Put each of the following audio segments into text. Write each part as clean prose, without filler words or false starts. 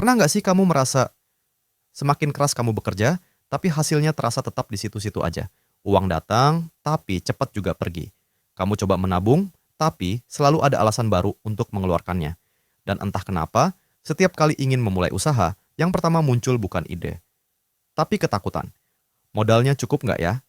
Pernah nggak sih kamu merasa semakin keras kamu bekerja, tapi hasilnya terasa tetap di situ-situ aja? Uang datang, tapi cepat juga pergi. Kamu coba menabung, tapi selalu ada alasan baru untuk mengeluarkannya. Dan entah kenapa, setiap kali ingin memulai usaha, yang pertama muncul bukan ide, tapi ketakutan. Modalnya cukup nggak ya?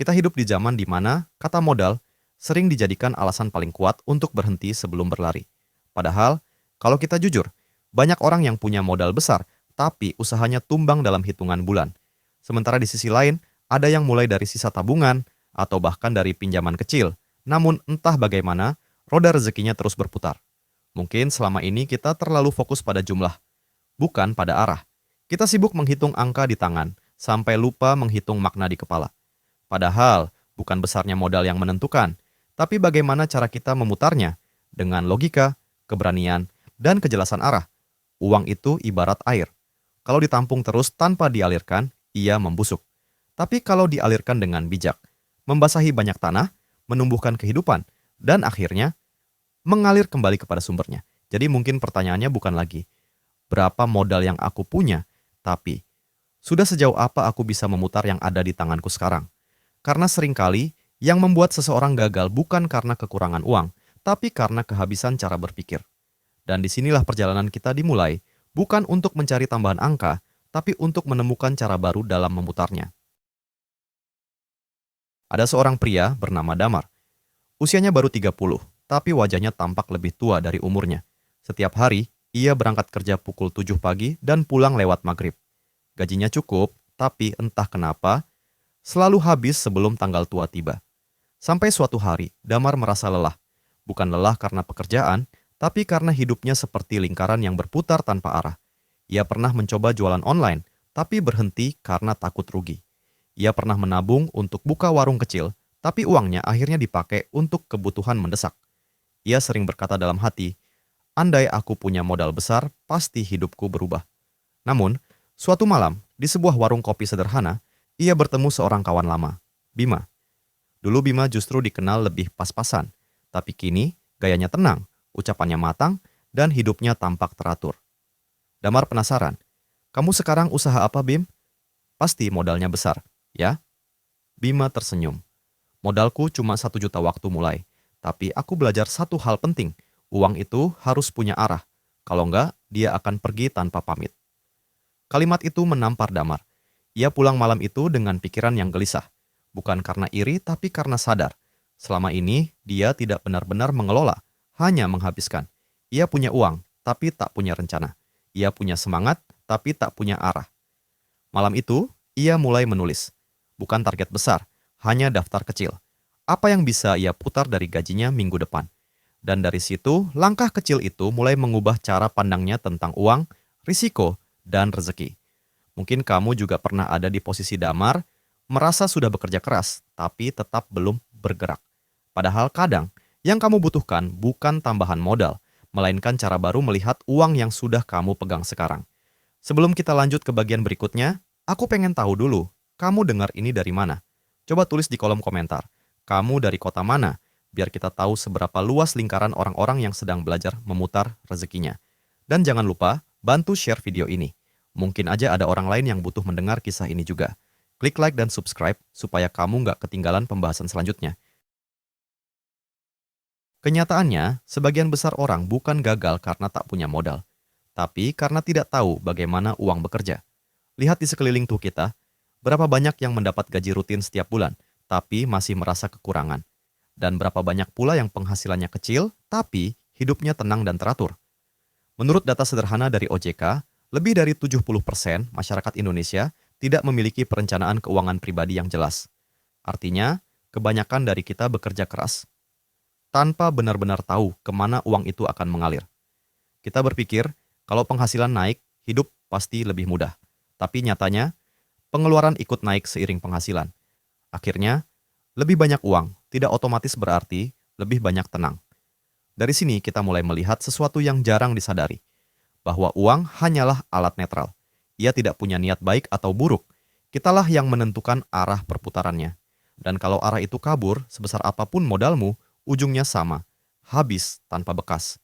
Kita hidup di zaman di mana kata modal sering dijadikan alasan paling kuat untuk berhenti sebelum berlari. Padahal, kalau kita jujur, banyak orang yang punya modal besar, tapi usahanya tumbang dalam hitungan bulan. Sementara di sisi lain, ada yang mulai dari sisa tabungan, atau bahkan dari pinjaman kecil. Namun entah bagaimana, roda rezekinya terus berputar. Mungkin selama ini kita terlalu fokus pada jumlah, bukan pada arah. Kita sibuk menghitung angka di tangan, sampai lupa menghitung makna di kepala. Padahal, bukan besarnya modal yang menentukan, tapi bagaimana cara kita memutarnya dengan logika, keberanian, dan kejelasan arah. Uang itu ibarat air. Kalau ditampung terus tanpa dialirkan, ia membusuk. Tapi kalau dialirkan dengan bijak, membasahi banyak tanah, menumbuhkan kehidupan, dan akhirnya mengalir kembali kepada sumbernya. Jadi mungkin pertanyaannya bukan lagi, berapa modal yang aku punya, tapi sudah sejauh apa aku bisa memutar yang ada di tanganku sekarang. Karena seringkali yang membuat seseorang gagal bukan karena kekurangan uang, tapi karena kehabisan cara berpikir. Dan disinilah perjalanan kita dimulai, bukan untuk mencari tambahan angka, tapi untuk menemukan cara baru dalam memutarnya. Ada seorang pria bernama Damar. Usianya baru 30, tapi wajahnya tampak lebih tua dari umurnya. Setiap hari, ia berangkat kerja pukul 7 pagi dan pulang lewat maghrib. Gajinya cukup, tapi entah kenapa, selalu habis sebelum tanggal tua tiba. Sampai suatu hari, Damar merasa lelah. Bukan lelah karena pekerjaan, tapi karena hidupnya seperti lingkaran yang berputar tanpa arah. Ia pernah mencoba jualan online, tapi berhenti karena takut rugi. Ia pernah menabung untuk buka warung kecil, tapi uangnya akhirnya dipakai untuk kebutuhan mendesak. Ia sering berkata dalam hati, "Andai aku punya modal besar, pasti hidupku berubah." Namun, suatu malam, di sebuah warung kopi sederhana, ia bertemu seorang kawan lama, Bima. Dulu Bima justru dikenal lebih pas-pasan, tapi kini gayanya tenang, ucapannya matang, dan hidupnya tampak teratur. Damar penasaran, "Kamu sekarang usaha apa, Bim?" "Pasti modalnya besar, ya?" Bima tersenyum. "Modalku cuma 1 juta waktu mulai, tapi aku belajar satu hal penting, uang itu harus punya arah. Kalau enggak, dia akan pergi tanpa pamit." Kalimat itu menampar Damar. Ia pulang malam itu dengan pikiran yang gelisah. Bukan karena iri, tapi karena sadar. Selama ini, dia tidak benar-benar mengelola, hanya menghabiskan. Ia punya uang, tapi tak punya rencana. Ia punya semangat, tapi tak punya arah. Malam itu, ia mulai menulis. Bukan target besar, hanya daftar kecil. Apa yang bisa ia putar dari gajinya minggu depan. Dan dari situ, langkah kecil itu mulai mengubah cara pandangnya tentang uang, risiko, dan rezeki. Mungkin kamu juga pernah ada di posisi Damar, merasa sudah bekerja keras, tapi tetap belum bergerak. Padahal kadang, yang kamu butuhkan bukan tambahan modal, melainkan cara baru melihat uang yang sudah kamu pegang sekarang. Sebelum kita lanjut ke bagian berikutnya, aku pengen tahu dulu, kamu dengar ini dari mana? Coba tulis di kolom komentar, kamu dari kota mana? Biar kita tahu seberapa luas lingkaran orang-orang yang sedang belajar memutar rezekinya. Dan jangan lupa, bantu share video ini. Mungkin aja ada orang lain yang butuh mendengar kisah ini juga. Klik like dan subscribe supaya kamu nggak ketinggalan pembahasan selanjutnya. Kenyataannya, sebagian besar orang bukan gagal karena tak punya modal, tapi karena tidak tahu bagaimana uang bekerja. Lihat di sekeliling tuh kita, berapa banyak yang mendapat gaji rutin setiap bulan, tapi masih merasa kekurangan. Dan berapa banyak pula yang penghasilannya kecil, tapi hidupnya tenang dan teratur. Menurut data sederhana dari OJK, lebih dari 70% masyarakat Indonesia tidak memiliki perencanaan keuangan pribadi yang jelas. Artinya, kebanyakan dari kita bekerja keras tanpa benar-benar tahu kemana uang itu akan mengalir. Kita berpikir, kalau penghasilan naik, hidup pasti lebih mudah. Tapi nyatanya, pengeluaran ikut naik seiring penghasilan. Akhirnya, lebih banyak uang tidak otomatis berarti lebih banyak tenang. Dari sini kita mulai melihat sesuatu yang jarang disadari, bahwa uang hanyalah alat netral. Ia tidak punya niat baik atau buruk. Kitalah yang menentukan arah perputarannya. Dan kalau arah itu kabur, sebesar apapun modalmu, ujungnya sama, habis tanpa bekas.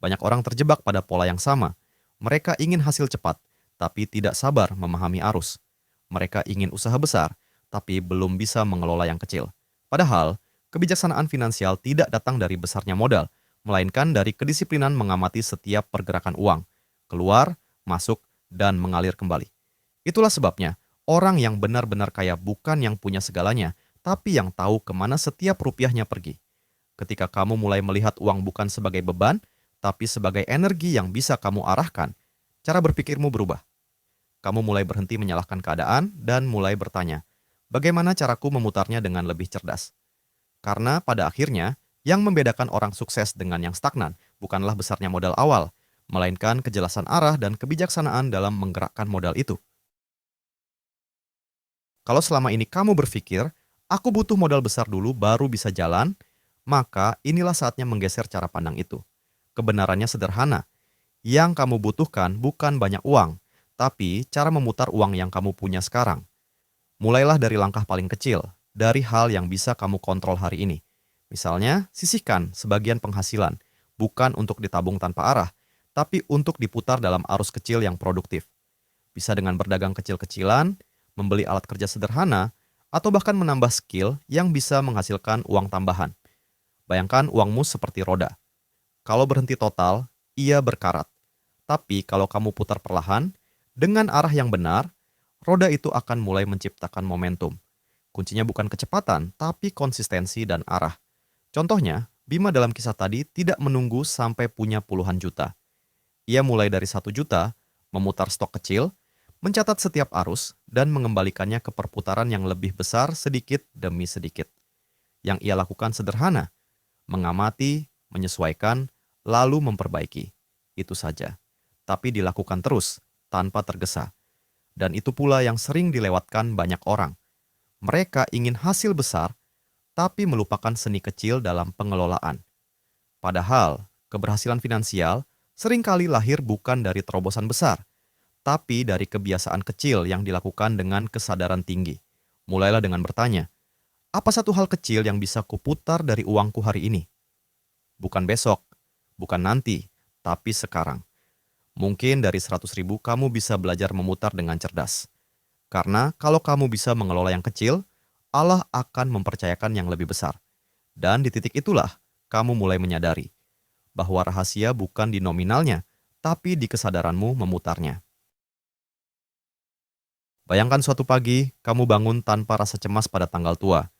Banyak orang terjebak pada pola yang sama. Mereka ingin hasil cepat, tapi tidak sabar memahami arus. Mereka ingin usaha besar, tapi belum bisa mengelola yang kecil. Padahal, kebijaksanaan finansial tidak datang dari besarnya modal, melainkan dari kedisiplinan mengamati setiap pergerakan uang, keluar, masuk, dan mengalir kembali. Itulah sebabnya, orang yang benar-benar kaya bukan yang punya segalanya, tapi yang tahu kemana setiap rupiahnya pergi. Ketika kamu mulai melihat uang bukan sebagai beban, tapi sebagai energi yang bisa kamu arahkan, cara berpikirmu berubah. Kamu mulai berhenti menyalahkan keadaan dan mulai bertanya, bagaimana caraku memutarnya dengan lebih cerdas? Karena pada akhirnya, yang membedakan orang sukses dengan yang stagnan bukanlah besarnya modal awal, melainkan kejelasan arah dan kebijaksanaan dalam menggerakkan modal itu. Kalau selama ini kamu berpikir, aku butuh modal besar dulu baru bisa jalan, maka inilah saatnya menggeser cara pandang itu. Kebenarannya sederhana. Yang kamu butuhkan bukan banyak uang, tapi cara memutar uang yang kamu punya sekarang. Mulailah dari langkah paling kecil, dari hal yang bisa kamu kontrol hari ini. Misalnya, sisihkan sebagian penghasilan, bukan untuk ditabung tanpa arah, tapi untuk diputar dalam arus kecil yang produktif. Bisa dengan berdagang kecil-kecilan, membeli alat kerja sederhana, atau bahkan menambah skill yang bisa menghasilkan uang tambahan. Bayangkan uangmu seperti roda. Kalau berhenti total, ia berkarat. Tapi kalau kamu putar perlahan, dengan arah yang benar, roda itu akan mulai menciptakan momentum. Kuncinya bukan kecepatan, tapi konsistensi dan arah. Contohnya, Bima dalam kisah tadi tidak menunggu sampai punya puluhan juta. Ia mulai dari 1 juta, memutar stok kecil, mencatat setiap arus, dan mengembalikannya ke perputaran yang lebih besar sedikit demi sedikit. Yang ia lakukan sederhana, mengamati, menyesuaikan, lalu memperbaiki. Itu saja. Tapi dilakukan terus, tanpa tergesa. Dan itu pula yang sering dilewatkan banyak orang. Mereka ingin hasil besar, tapi melupakan seni kecil dalam pengelolaan. Padahal, keberhasilan finansial seringkali lahir bukan dari terobosan besar, tapi dari kebiasaan kecil yang dilakukan dengan kesadaran tinggi. Mulailah dengan bertanya, apa satu hal kecil yang bisa kuputar dari uangku hari ini? Bukan besok, bukan nanti, tapi sekarang. Mungkin dari 100.000 kamu bisa belajar memutar dengan cerdas. Karena kalau kamu bisa mengelola yang kecil, Allah akan mempercayakan yang lebih besar. Dan di titik itulah kamu mulai menyadari bahwa rahasia bukan di nominalnya, tapi di kesadaranmu memutarnya. Bayangkan suatu pagi, kamu bangun tanpa rasa cemas pada tanggal tua.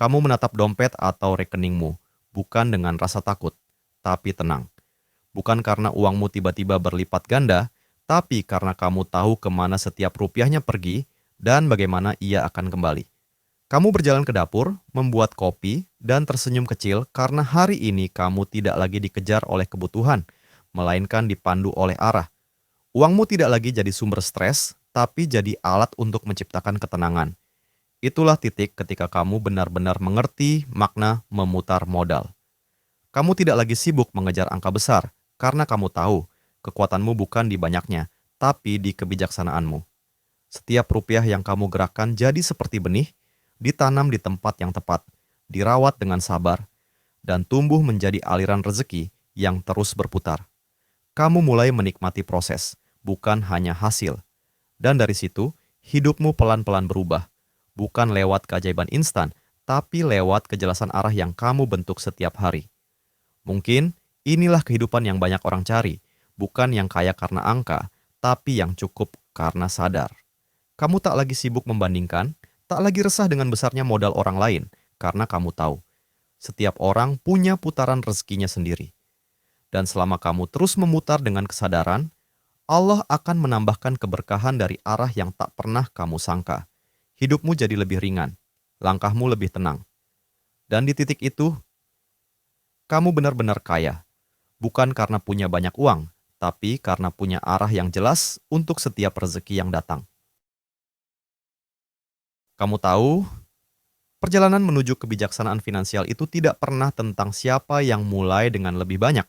Kamu menatap dompet atau rekeningmu, bukan dengan rasa takut, tapi tenang. Bukan karena uangmu tiba-tiba berlipat ganda, tapi karena kamu tahu kemana setiap rupiahnya pergi dan bagaimana ia akan kembali. Kamu berjalan ke dapur, membuat kopi, dan tersenyum kecil karena hari ini kamu tidak lagi dikejar oleh kebutuhan, melainkan dipandu oleh arah. Uangmu tidak lagi jadi sumber stres, tapi jadi alat untuk menciptakan ketenangan. Itulah titik ketika kamu benar-benar mengerti makna memutar modal. Kamu tidak lagi sibuk mengejar angka besar, karena kamu tahu kekuatanmu bukan di banyaknya, tapi di kebijaksanaanmu. Setiap rupiah yang kamu gerakkan jadi seperti benih, ditanam di tempat yang tepat, dirawat dengan sabar, dan tumbuh menjadi aliran rezeki yang terus berputar. Kamu mulai menikmati proses, bukan hanya hasil. Dan dari situ, hidupmu pelan-pelan berubah, bukan lewat keajaiban instan, tapi lewat kejelasan arah yang kamu bentuk setiap hari. Mungkin inilah kehidupan yang banyak orang cari, bukan yang kaya karena angka, tapi yang cukup karena sadar. Kamu tak lagi sibuk membandingkan, tak lagi resah dengan besarnya modal orang lain, karena kamu tahu, setiap orang punya putaran rezekinya sendiri. Dan selama kamu terus memutar dengan kesadaran, Allah akan menambahkan keberkahan dari arah yang tak pernah kamu sangka. Hidupmu jadi lebih ringan, langkahmu lebih tenang. Dan di titik itu, kamu benar-benar kaya, bukan karena punya banyak uang, tapi karena punya arah yang jelas untuk setiap rezeki yang datang. Kamu tahu, perjalanan menuju kebijaksanaan finansial itu tidak pernah tentang siapa yang mulai dengan lebih banyak,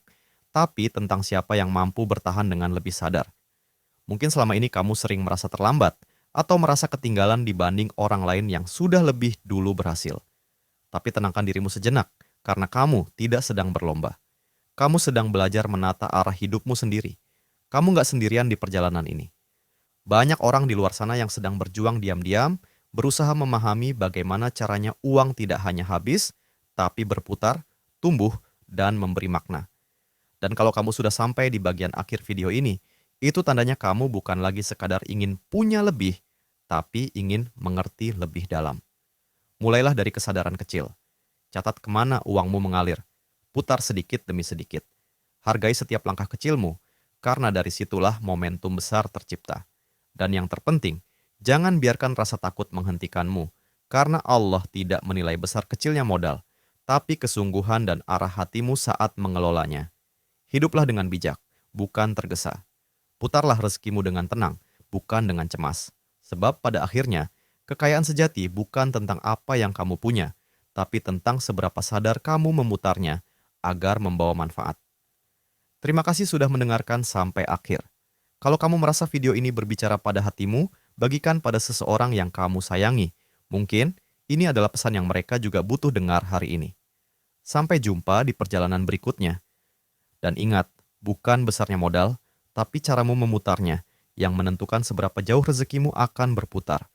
tapi tentang siapa yang mampu bertahan dengan lebih sadar. Mungkin selama ini kamu sering merasa terlambat atau merasa ketinggalan dibanding orang lain yang sudah lebih dulu berhasil. Tapi tenangkan dirimu sejenak, karena kamu tidak sedang berlomba. Kamu sedang belajar menata arah hidupmu sendiri. Kamu nggak sendirian di perjalanan ini. Banyak orang di luar sana yang sedang berjuang diam-diam, berusaha memahami bagaimana caranya uang tidak hanya habis, tapi berputar, tumbuh, dan memberi makna. Dan kalau kamu sudah sampai di bagian akhir video ini, itu tandanya kamu bukan lagi sekadar ingin punya lebih, tapi ingin mengerti lebih dalam. Mulailah dari kesadaran kecil. Catat kemana uangmu mengalir. Putar sedikit demi sedikit. Hargai setiap langkah kecilmu, karena dari situlah momentum besar tercipta. Dan yang terpenting, jangan biarkan rasa takut menghentikanmu, karena Allah tidak menilai besar kecilnya modal, tapi kesungguhan dan arah hatimu saat mengelolanya. Hiduplah dengan bijak, bukan tergesa. Putarlah rezekimu dengan tenang, bukan dengan cemas. Sebab pada akhirnya, kekayaan sejati bukan tentang apa yang kamu punya, tapi tentang seberapa sadar kamu memutarnya agar membawa manfaat. Terima kasih sudah mendengarkan sampai akhir. Kalau kamu merasa video ini berbicara pada hatimu, bagikan pada seseorang yang kamu sayangi. Mungkin ini adalah pesan yang mereka juga butuh dengar hari ini. Sampai jumpa di perjalanan berikutnya. Dan ingat, bukan besarnya modal, tapi caramu memutarnya yang menentukan seberapa jauh rezekimu akan berputar.